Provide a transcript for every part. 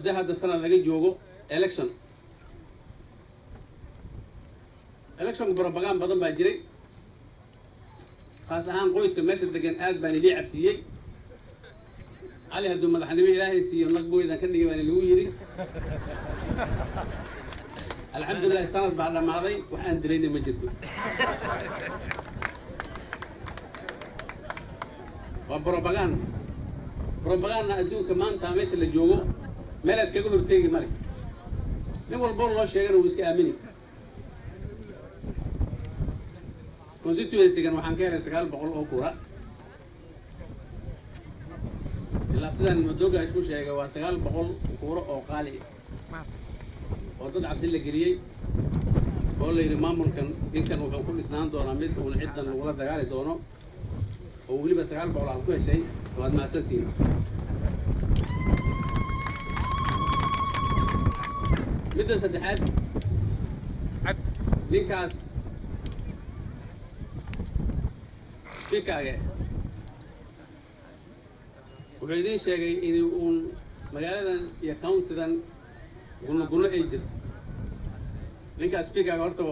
muddo hadda sanad laga joogo election propaganda badan baa jiray khaas ahaan qoyska meesha degan aad baan idii cabsiiyey cali hadduu madaxnimo ilaahay siiyo nag booydan ka dhigay baan lagu yidhi alxamdulilah sanad baa dhammaaday wax aan dilayna ma jirto waa propaganda adduunka maanta meesha la joogo meel aad kaga horteegi male nin walbo loo sheegana wuu iska aamini constituency-gan waxaan ka helay 900 oo kuura ilaa sidaan madooga isku sheegay waa 900 kuura oo qaali oo dad cabsi la geliyey oo la yidhi maamulkan ninkan wuxuu ku dhisnaan doonaa mid uun ciddan lagula dagaali doono oo weliba 900 aan ku heshay waad mahadsantihiin midda saddexaad ninkaas fikaaga wuxuu idiin sheegay in uun magaaladan iyo countidan gulno ay jirto ninkaas fikaaga horta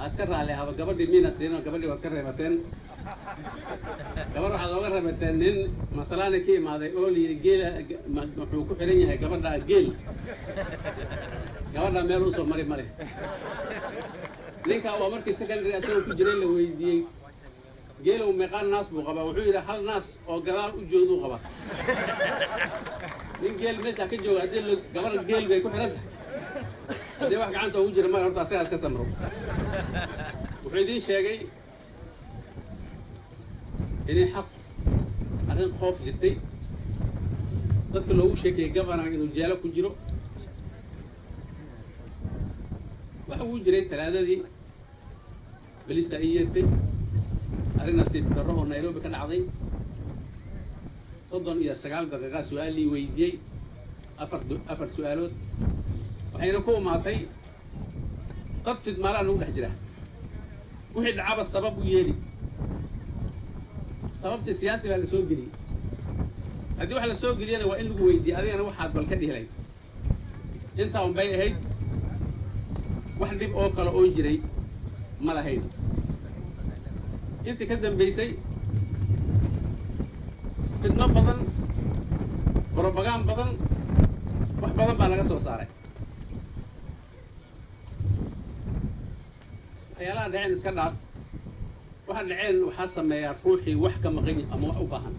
aska raali ahaba gabadhii miina siino gabadhii waad ka reebateen gabar waxaad ooga reebateen nin masalaani ka imaaday oo layidhi geela wuxuu ku xiran yahay gabadha geel gabadha meel usoo mari male ninkaa waa markii secondary asagoo ku jiray la weydiiyey geelow meeqaan naas buu qabaa wuxuu yidhi hal naas oo gadaal u jooduu qabaa nin geel meesha ka jooga haddii gabar geel bay ku xiran tahay haddii wax gacanta ugu jira male horta asagaas ka samro wuxuu idiin sheegay inay xaq arrin qoof jirtay dadka loogu sheekeeyey governor inuu jeelo ku jiro waxa uu jiray talaadadii balista ay yeertay arrin nasiib darro oo Nairobi ka dhacday 39 daqiiqo su'aal lii weydiiyey afar su'aalood waxayna ku imaatay dad fidmaalaan ugu dhex jira wixii dhacaba sabab u yeeli sababta siyaasi baa la soo geliyey haddii wax la soo geliyana waa in lagu weydiiye adigana waxaad bal ka dhihlay intaa un bay ahayd wax dhib oo kale oo jiray ma lahayn intii ka dambaysay fidno badan propaganda badan wax badan baa laga soo saaray waxyaalaha dhaceen iska dhaaf waxa dhaceen waxaa sameeyaa ruuxii wax ka maqan ama wax u baahan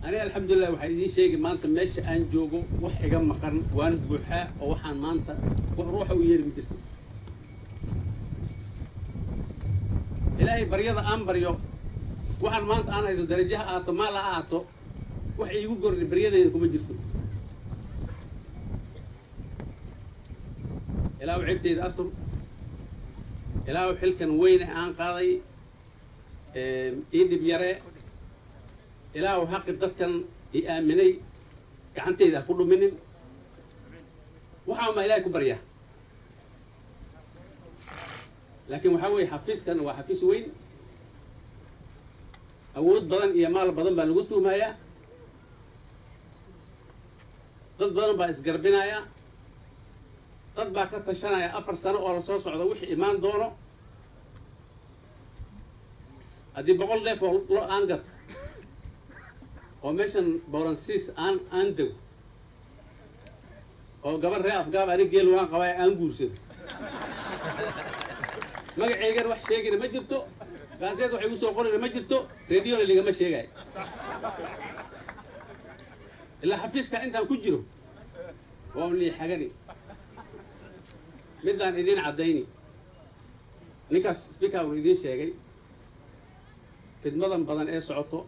aniga alxamdulilah waxaa idiin sheegi maanta meesha aan joogo wax iga maqan waan buuxaa oo waxaan maanta ruuxa u yeeri ma jirto ilaahay baryada aan baryo waxaan maanta aan hayso darajaha aato maal ha aato wax iigu gordhi baryadayda kuma jirto ilaahu cibtayda astur ilaahu xilkan weyne aan qaaday ii dhib yare ilaahu xaqi dadkan i aaminay gacantayda ha ku dhuminin waxaa ma ilaahay ku baryaa laakiin waxaa weeye xafiiskan waa xafiis weyn awood badan iyo maal badan baa lagu tuumayaa dad badan baa isgarbinaya dad baa ka tashanaya 4 sano oo la soo socda wixii imaan doono haddii 100 neef oo lo aan gato oo meeshan booransiis aan dego oo gabar ree afgaab ani geel waan qabaa aan guursado magacaygan wax sheegina ma jirto gaazeed waxay u soo qorina ma jirto radiona ligama sheegayo ilaa xafiiska intaan ku jiro waa lii xagani midaan idiin caddayni ninkaas speaker uu idiin sheegay fidmadan badan ee socoto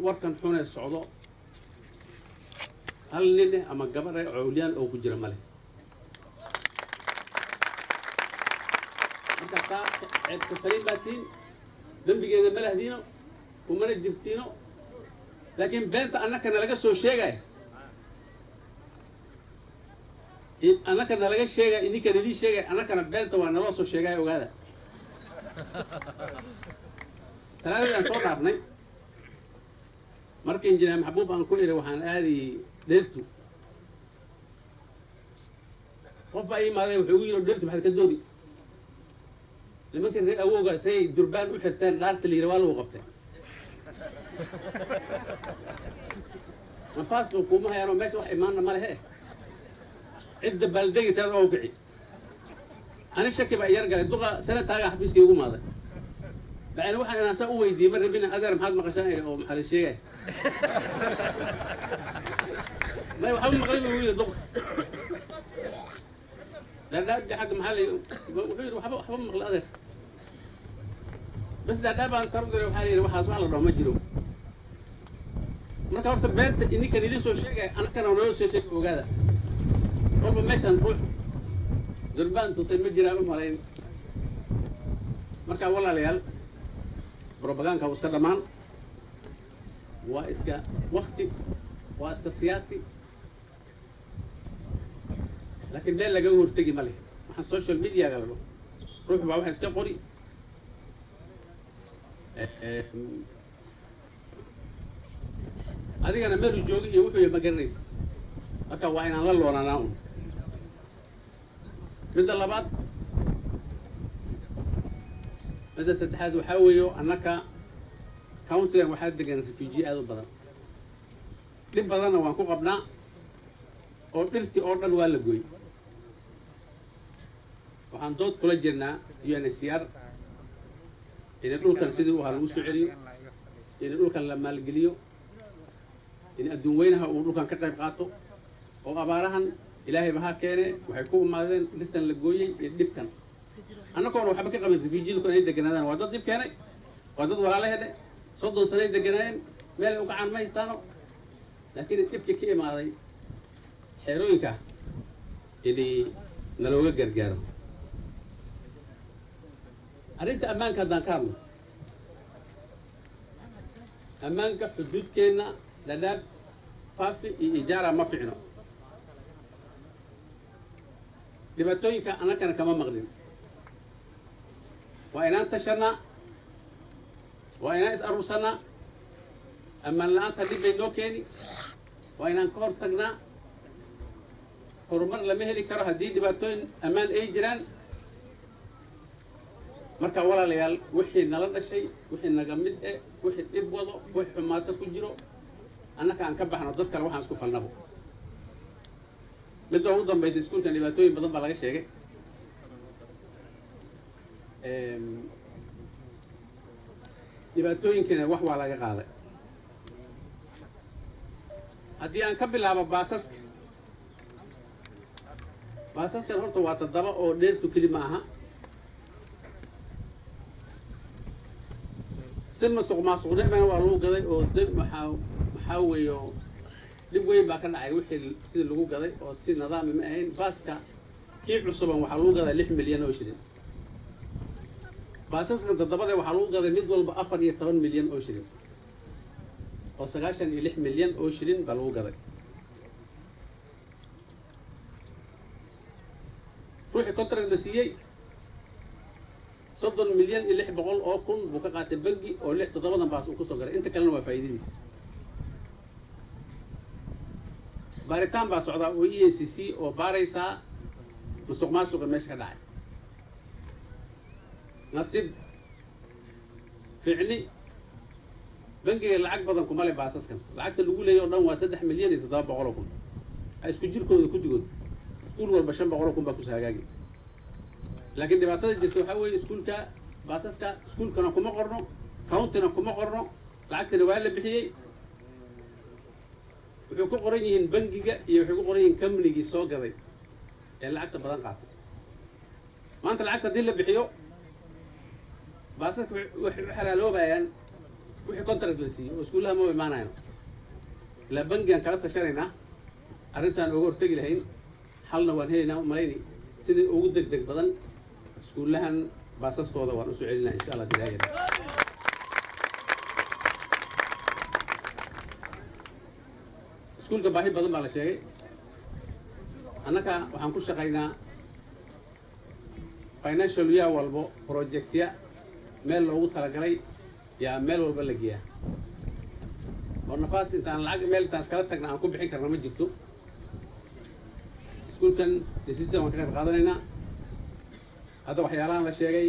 warkan xun ee socdo hal nin ama gabar ee cawliyaan oo ku jira male marka taa ceebka saliim baatiin dembigeeda ma lahdiino kumana jirtiino laakiin beenta annakana laga soo sheegaya annakana laga sheegaya idinkana idiin sheegaya annakana beenta waa naloo soo sheegaya ogaada talaadadii aan soo dhaafnay markii injineer maxbuub aan ku iri waxaan aadi dheertu qof ay maaday wuxuu yiri dheertu maxaad ka doodi nimankii reer awooga say durbaan u xirteen dhaarta liira waa lagu qabtay ma paasku kuma hayano meesha wax imaanna ma lehe cidda baaldegaysa oo kici أنا شكي بقى يرجع الدقة سنة تاجع حفيز كي يقوم هذا بعدين واحد أنا سأوي دي مرة بينا أدر محل مقشة أو محل الشيء ما يحب مغرب يقول الدقة لا دي حق محل وحير وحب مغل أدر بس ده بقى ترد له حالي يروح أسمع له ما جرو ما كان بيت إني كان يدرس شيء أنا كان أقول شيء وكذا قبل ما يشان نروح دربان تطير جيرانو مالين marka walaalayaal propaganda iska dhamaan waa iska waqti waa iska siyaasi laakiin meel laga hortagi ma leh waxa social media galno ruux baa waxa iska qori adigana meel joogi iyo wuxuu ma garanaysa marka waa inaan la loonanaa مدة لبعض مدة ستحاد وحاويو أنك كاونتي واحد دقن ريفيجي هذا بدن لب بدن وانكو قبنا أو ترتي أوردن ولا جوي وحنطوط كل جرنا يعني السيار إن الأول كان سيدو وهالوسو عليو إن الأول كان لما الجليو إن أدون وينها والأول كان كتب قاطو أو أبارهن إلهي بها كيني وحيكون ماذن لستن لقوي يدب كان أنا كون وحبك قبل ريفيجي لكون يدب كنادان وادد دب كيني وادد ولا له هذا صدق سنة يدب كنادان مال وقعان ما يستانو لكن الدب كي ماذي حيرويكا اللي نلوغ جرجارو أريد أمانك هذا كارلو أمانك حدود كينا لداب فافي إيجارة ما فينا dhibaatooyinka anakana kama maqlin waa inaan tashanaa waa inaan is aruursanaa ammaan la-aanta dhib bay noo keeni waa inaan ka hor tagnaa horumar lama heli karo haddii dhibaatooyin ammaan ay jiraan marka walaalayaal wixii nala dhashay wixii naga mid eh wixii dhib wado wixii xumaato ku jiro annaka aan ka baxno dad kale waxaan isku falnabo مدة أوضاً بيس سكول كان يباتوين بدن بلاقي شيء يباتوين كنا وحوا على قاعدة هدي أن قبل على باسسك كان هرتو وقت الضبع أو نيرتو كلمة سمة سوق ما سوق نعمة وارلو قضي أو دم محاوي dib weyn baa ka dhacay wixii sida lagu gaday oo si nidaam ma ahayn baaska kii cusuban waxa lagu gaday 6 milyan oo shilin baasaska dadabada waxa lagu gaday mid walba 14 milyan oo shilin oo 96 milyan oo shilin baa lagu gaday ruuxi contract la siiyay 30 milyan iyo 600 oo kun buu ka qaatay bangi oo 6 baas uu ku soo galay inta kalena waa faa'iidadiisa باريتان بس عضا EACC أو باريسا مسوق ما سوق مش كداعي نصيب فعلي بنجي العقد بدن كمالي باساس كان العقد اللي يقول لي يوم نوع 6 مليون يتضرب عقولكم عايز كجيركم كل سكول والبشام بعقولكم بكوس هاجي لكن دي بعتقد جت تحول سكول كا باساس كا سكول كنا كم قرنوا كاونتنا كم قرنوا العقد اللي وقال بحيي wuxuu ku qoran yihiin bangiga iyo wuxuu ku qoran yihiin kamligii soo gaday ee lacagta badan qaatay maanta lacagta dil la bixiyo baasaska waxay xalaaloobayaan wixii contract la siiyay oo iskuulaha ma imaanayno la bangigan kala tashanayna arrintan ugu hortagi lahayn xalna waan helaynaa malayni sidii ugu degdeg badan iskuulahan baasaskooda waan u soo celinaa insha Allah dilaahay iskuulka baahi badan baa la sheegay annaka waxaan ku shaqaynaa financial year walbo projectya meel loogu talagalay yaa meel walba la geeyaa oo nafaas intaan lacag meel intaan iskala tagna aan ku bixin karna ma jirto iskuulkan dhisiisa waan ka qayb qaadanaynaa hadda waxyaalahan la sheegay